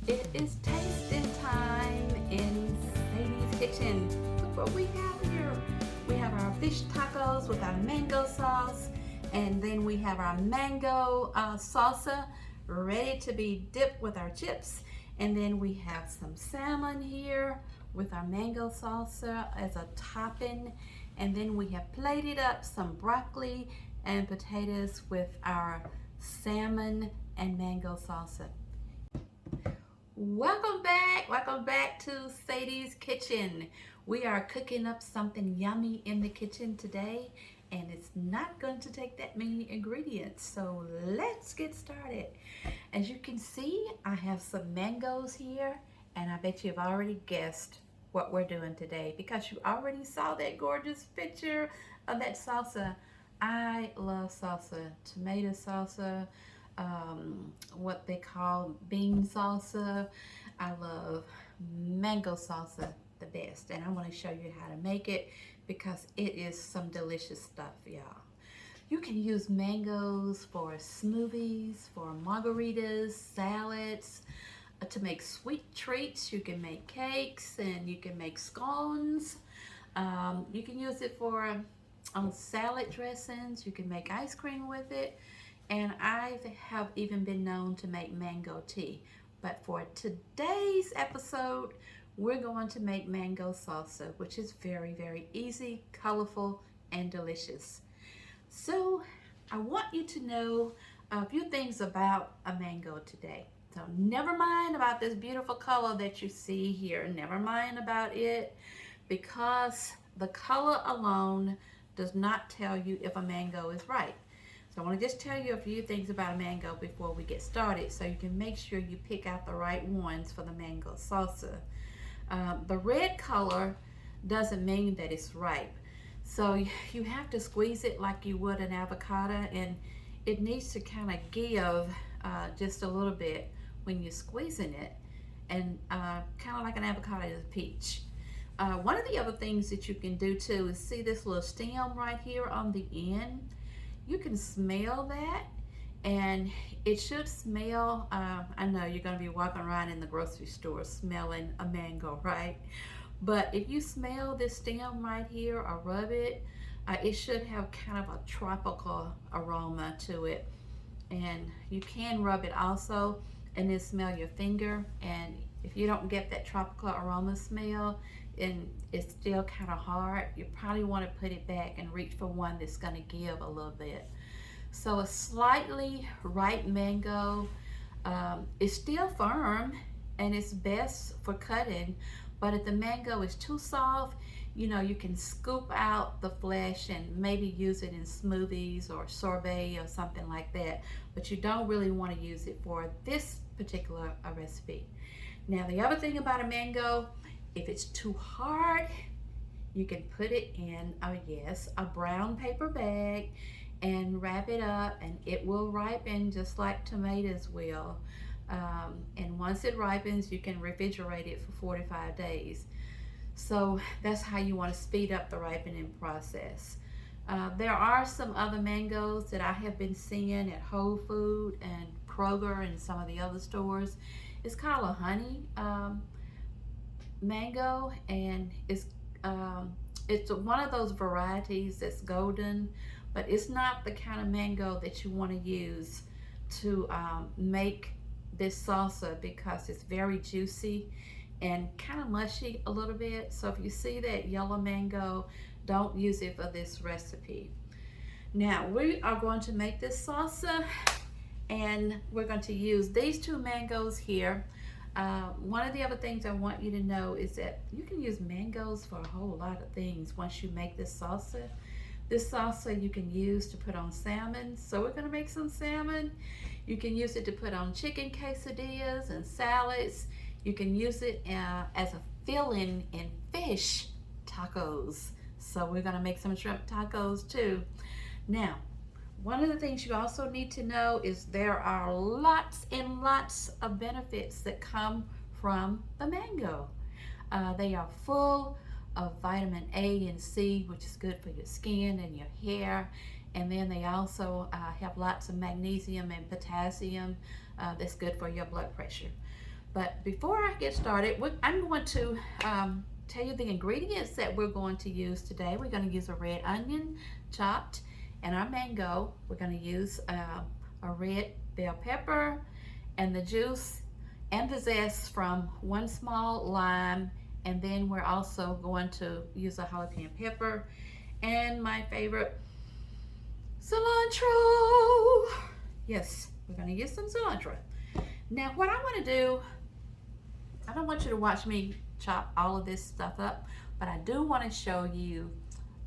It is tasting time in Sadie's kitchen. Look what we have here. We have our fish tacos with our mango sauce, and then we have our mango salsa ready to be dipped with our chips. And then we have some salmon here with our mango salsa as a topping. And then we have plated up some broccoli and potatoes with our salmon and mango salsa. Welcome back to Sadie's Kitchen. We are cooking up something yummy in the kitchen today, and it's not going to take that many ingredients. So let's get started. As you can see, I have some mangoes here, and I bet you've already guessed what we're doing today because you already saw that gorgeous picture of that salsa. I love salsa, tomato salsa, what they call bean salsa. I love mango salsa the best, and I want to show you how to make it because it is some delicious stuff, y'all. You can use mangoes for smoothies, for margaritas, salads, to make sweet treats. You can make cakes and you can make scones. You can use it for salad dressings. You can make ice cream with it. And I have even been known to make mango tea. But for today's episode, we're going to make mango salsa, which is very, very easy, colorful, and delicious. So I want you to know a few things about a mango today. So never mind about this beautiful color that you see here. Never mind about it because the color alone does not tell you if a mango is ripe. So I want to just tell you a few things about a mango before we get started so you can make sure you pick out the right ones for the mango salsa. The red color doesn't mean that it's ripe. So you have to squeeze it like you would an avocado, and it needs to kind of give just a little bit when you're squeezing it, and kind of like an avocado is a peach. One of the other things that you can do too is see this little stem right here on the end. You can smell that, and it should smell, I know you're going to be walking around in the grocery store smelling a mango, right? But if you smell this stem right here or rub it, it should have kind of a tropical aroma to it. And you can rub it also and then smell your finger. And if you don't get that tropical aroma smell and it's still kind of hard, you probably want to put it back and reach for one that's going to give a little bit. So a slightly ripe mango is still firm and it's best for cutting, but if the mango is too soft, you can scoop out the flesh and maybe use it in smoothies or sorbet or something like that, but you don't really want to use it for this particular recipe. Now the other thing about a mango, if it's too hard, you can put it in, a brown paper bag and wrap it up, and it will ripen just like tomatoes will. And once it ripens, you can refrigerate it for 45 days. So that's how you want to speed up the ripening process. There are some other mangoes that I have been seeing at Whole Food and Kroger and some of the other stores. It's called a honey mango, and it's one of those varieties that's golden, but it's not the kind of mango that you want to use to make this salsa because it's very juicy and kind of mushy a little bit. So if you see that yellow mango, don't use it for this recipe. Now we are going to make this salsa, and we're going to use these two mangoes here. One of the other things I want you to know is that you can use mangoes for a whole lot of things once you make this salsa. This salsa you can use to put on salmon. So we're going to make some salmon. You can use it to put on chicken quesadillas and salads. You can use it as a filling in fish tacos. So we're going to make some shrimp tacos too. Now, one of the things you also need to know is there are lots and lots of benefits that come from the mango. They are full of vitamin A and C, which is good for your skin and your hair. And then they also have lots of magnesium and potassium that's good for your blood pressure. But before I get started, I'm going to tell you the ingredients that we're going to use today. We're going to use a red onion chopped, and our mango. We're going to use a red bell pepper, and the juice and the zest from one small lime, and then we're also going to use a jalapeno pepper and my favorite, cilantro. Yes, we're going to use some cilantro. Now what I want to do, I don't want you to watch me chop all of this stuff up, but I do want to show you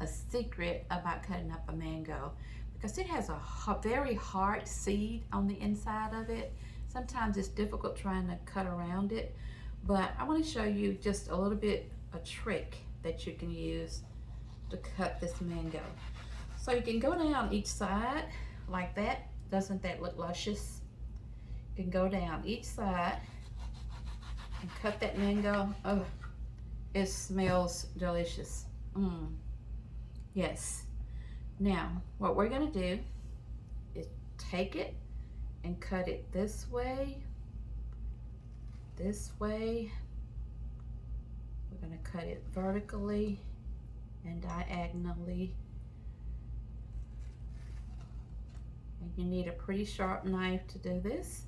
a secret about cutting up a mango, because it has a very hard seed on the inside of it. Sometimes it's difficult trying to cut around it, but I want to show you just a little bit a trick that you can use to cut this mango. So you can go down each side like that. Doesn't that look luscious? You can go down each side and cut that mango. Oh, it smells delicious. Yes. Now, what we're gonna do is take it and cut it this way. We're gonna cut it vertically and diagonally. And you need a pretty sharp knife to do this.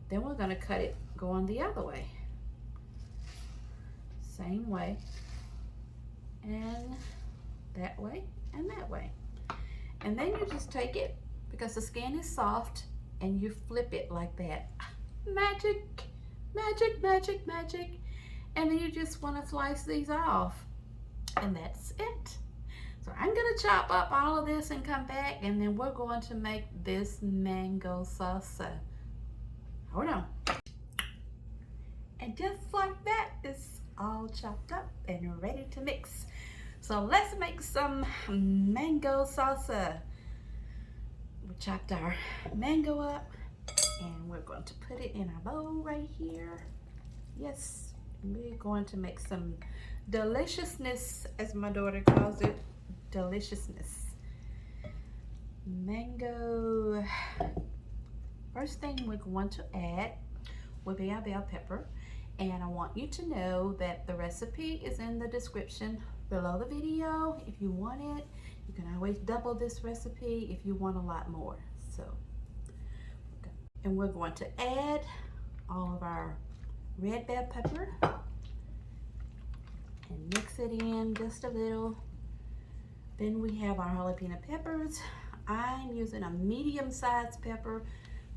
Then we're gonna cut it going the other way. Same way, and that way, and that way. And then you just take it, because the skin is soft, and you flip it like that. Magic, magic, magic, magic. And then you just want to slice these off, and that's it. So I'm gonna chop up all of this and come back, and then we're going to make this mango salsa. Hold on. And just like that, it's all chopped up and ready to mix. So let's make some mango salsa. We chopped our mango up, and we're going to put it in our bowl right here. Yes, we're going to make some deliciousness, as my daughter calls it, deliciousness. Mango. First thing we're going to add will be our bell pepper. And I want you to know that the recipe is in the description below the video. If you want it, you can always double this recipe if you want a lot more. So, and we're going to add all of our red bell pepper and mix it in just a little. Then we have our jalapeno peppers. I'm using a medium-sized pepper,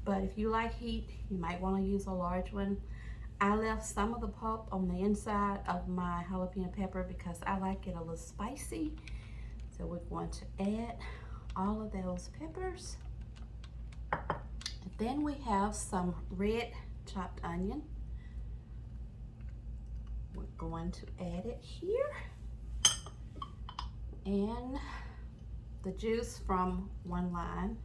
but if you like heat, you might want to use a large one. I left some of the pulp on the inside of my jalapeno pepper because I like it a little spicy. So we're going to add all of those peppers. And then we have some red chopped onion. We're going to add it here. And the juice from one lime.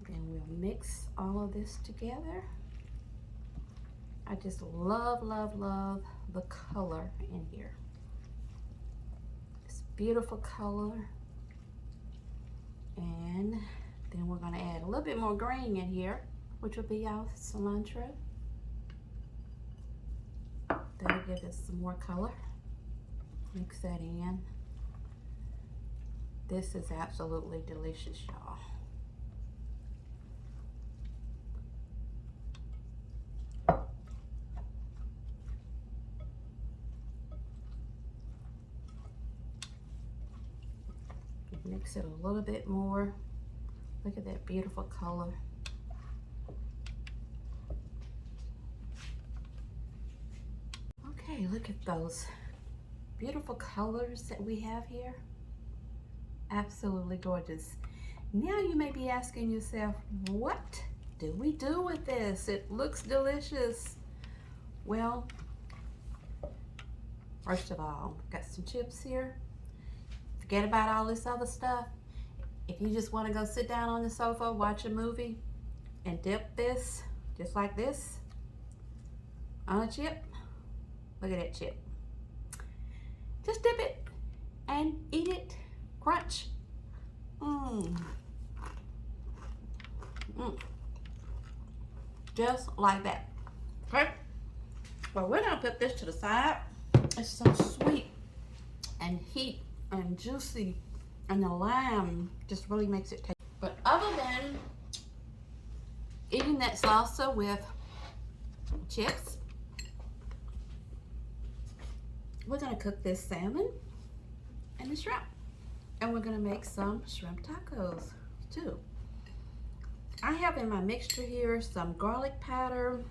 And we'll mix all of this together. I just love, love, love the color in here. It's beautiful color. And then we're gonna add a little bit more green in here, which will be our cilantro. That'll give us some more color. Mix that in. This is absolutely delicious, y'all. Mix it a little bit more. Look at that beautiful color. Okay, look at those beautiful colors that we have here. Absolutely gorgeous. Now you may be asking yourself, what do we do with this? It looks delicious. Well, first of all, got some chips here. Forget about all this other stuff. If you just want to go sit down on the sofa, watch a movie, and dip this, just like this, on a chip. Look at that chip. Just dip it and eat it. Crunch. just like that. Okay, well, we're gonna put this to the side. It's so sweet and heat and juicy, and the lime just really makes it taste. But other than eating that salsa with chips, we're gonna cook this salmon and the shrimp, and we're gonna make some shrimp tacos too. I have in my mixture here some garlic powder,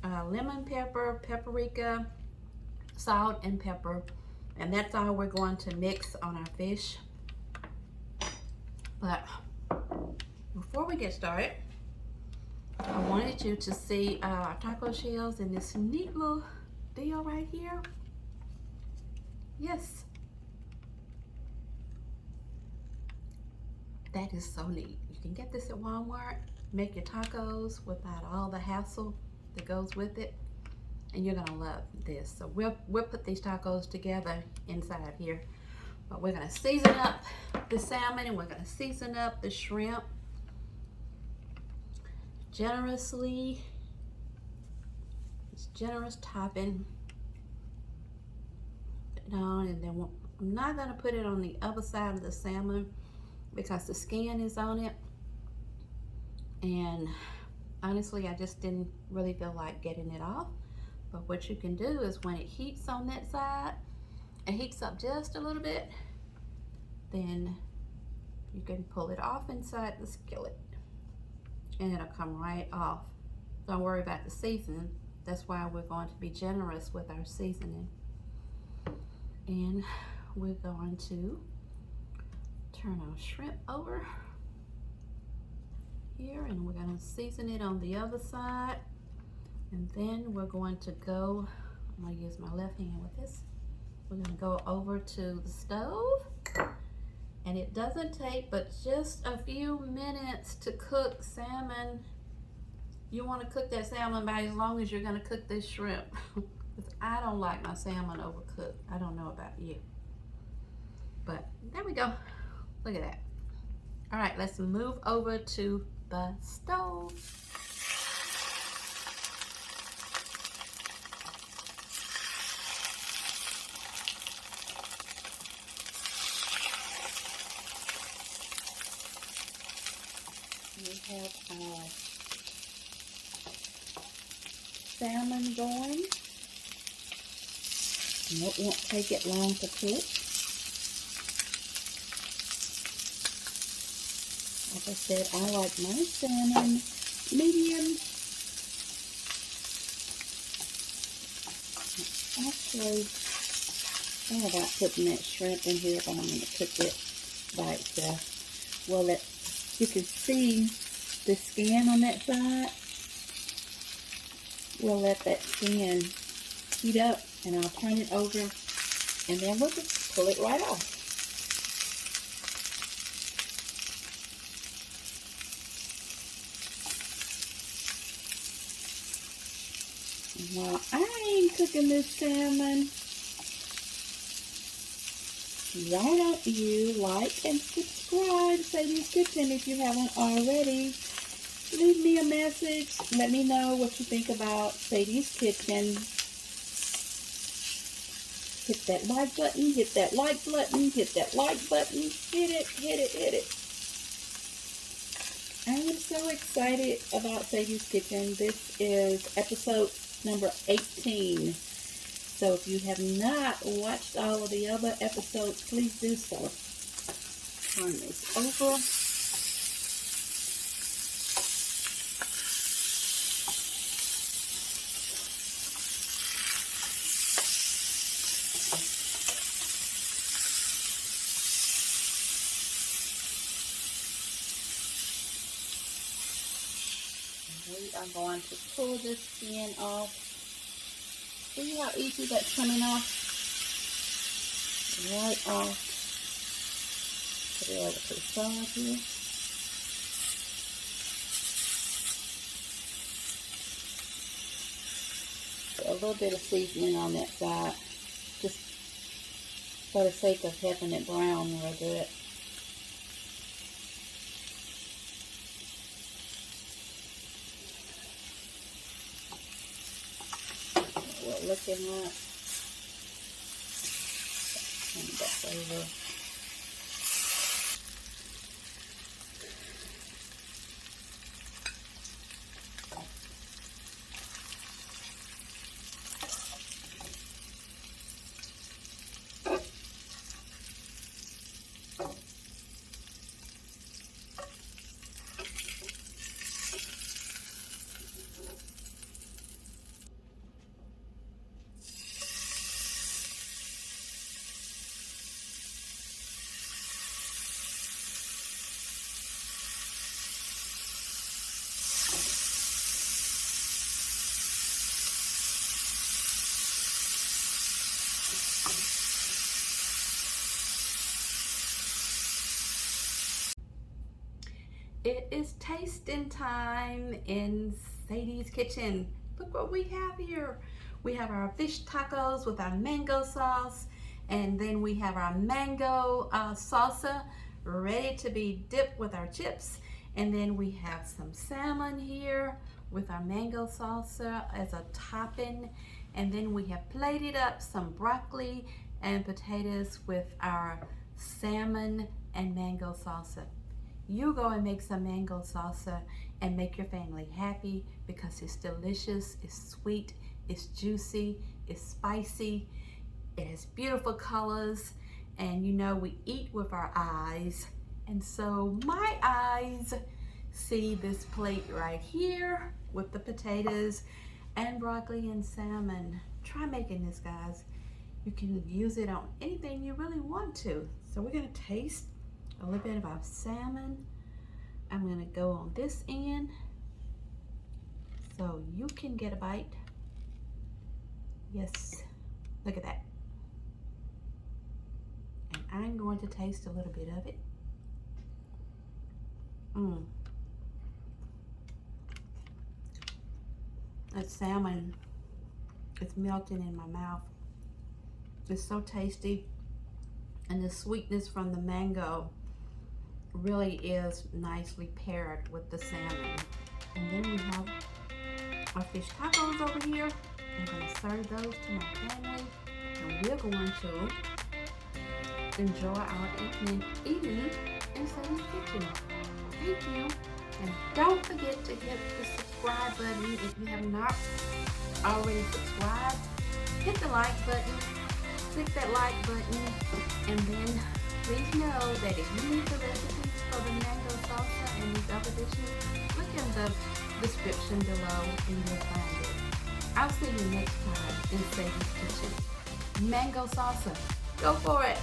lemon pepper, paprika, salt, and pepper, and that's all we're going to mix on our fish. But before we get started, I wanted you to see our taco shells in this neat little deal right here. Yes, that is so neat. You can get this at Walmart, make your tacos without all the hassle that goes with it, and you're gonna love this. So we'll put these tacos together inside here, but we're gonna season up the salmon and we're gonna season up the shrimp generously. It's generous topping. And then I'm not gonna put it on the other side of the salmon because the skin is on it, and honestly I just didn't really feel like getting it off. But what you can do is when it heats on that side, it heats up just a little bit, then you can pull it off inside the skillet and it'll come right off. Don't worry about the seasoning. That's why we're going to be generous with our seasoning. And we're going to turn our shrimp over here, and we're going to season it on the other side. And then we're going to go, I'm going to use my left hand with this. We're going to go over to the stove, and it doesn't take but just a few minutes to cook salmon. You want to cook that salmon by as long as you're going to cook this shrimp. I don't like my salmon overcooked. I don't know about you. But there we go. Look at that. All right, let's move over to the stove. We have our salmon going. It won't take it long to cook. Like I said, I like my salmon medium. Actually, I thought about putting that shrimp in here, but I'm going to cook it by itself. Well, you can see the skin on that side. We'll let that skin heat up, and I'll turn it over, and then we'll just pull it right off. While I'm cooking this salmon, why don't you like and subscribe to Sadie's Kitchen if you haven't already? Leave me a message. Let me know what you think about Sadie's Kitchen. Hit that like button, hit that like button, hit that like button. Hit it, hit it, hit it. I am so excited about Sadie's Kitchen. This is episode number 18. So if you have not watched all of the other episodes, please do so. Turn this over. We are going to pull this skin off. See how easy that's coming off? Right off. Put it over to the side here. Put a little bit of seasoning on that side, just for the sake of having it brown real good. looking up. Turn it back over. It is tasting time in Sadie's kitchen. Look what we have here. We have our fish tacos with our mango sauce, and then we have our mango salsa ready to be dipped with our chips. And then we have some salmon here with our mango salsa as a topping. And then we have plated up some broccoli and potatoes with our salmon and mango salsa. You go and make some mango salsa and make your family happy because it's delicious, it's sweet, it's juicy, it's spicy, it has beautiful colors, and you know we eat with our eyes. And so my eyes see this plate right here with the potatoes and broccoli and salmon. Try making this, guys. You can use it on anything you really want to. So we're gonna taste a little bit of our salmon. I'm gonna go on this end so you can get a bite. Yes, look at that. And I'm going to taste a little bit of it. That salmon is melting in my mouth. It's so tasty, and the sweetness from the mango really is nicely paired with the salmon. And then we have our fish tacos over here. I'm going to serve those to my family, and we're going to enjoy our evening eating in Sadie's kitchen. Thank you, and don't forget to hit the subscribe button if you have not already subscribed. Hit the like button, click that like button, and then please know that if you need the recipes for the mango salsa and these other dishes, look in the description below and you'll find it. I'll see you next time in Sadie's kitchen. Mango salsa. Go for it.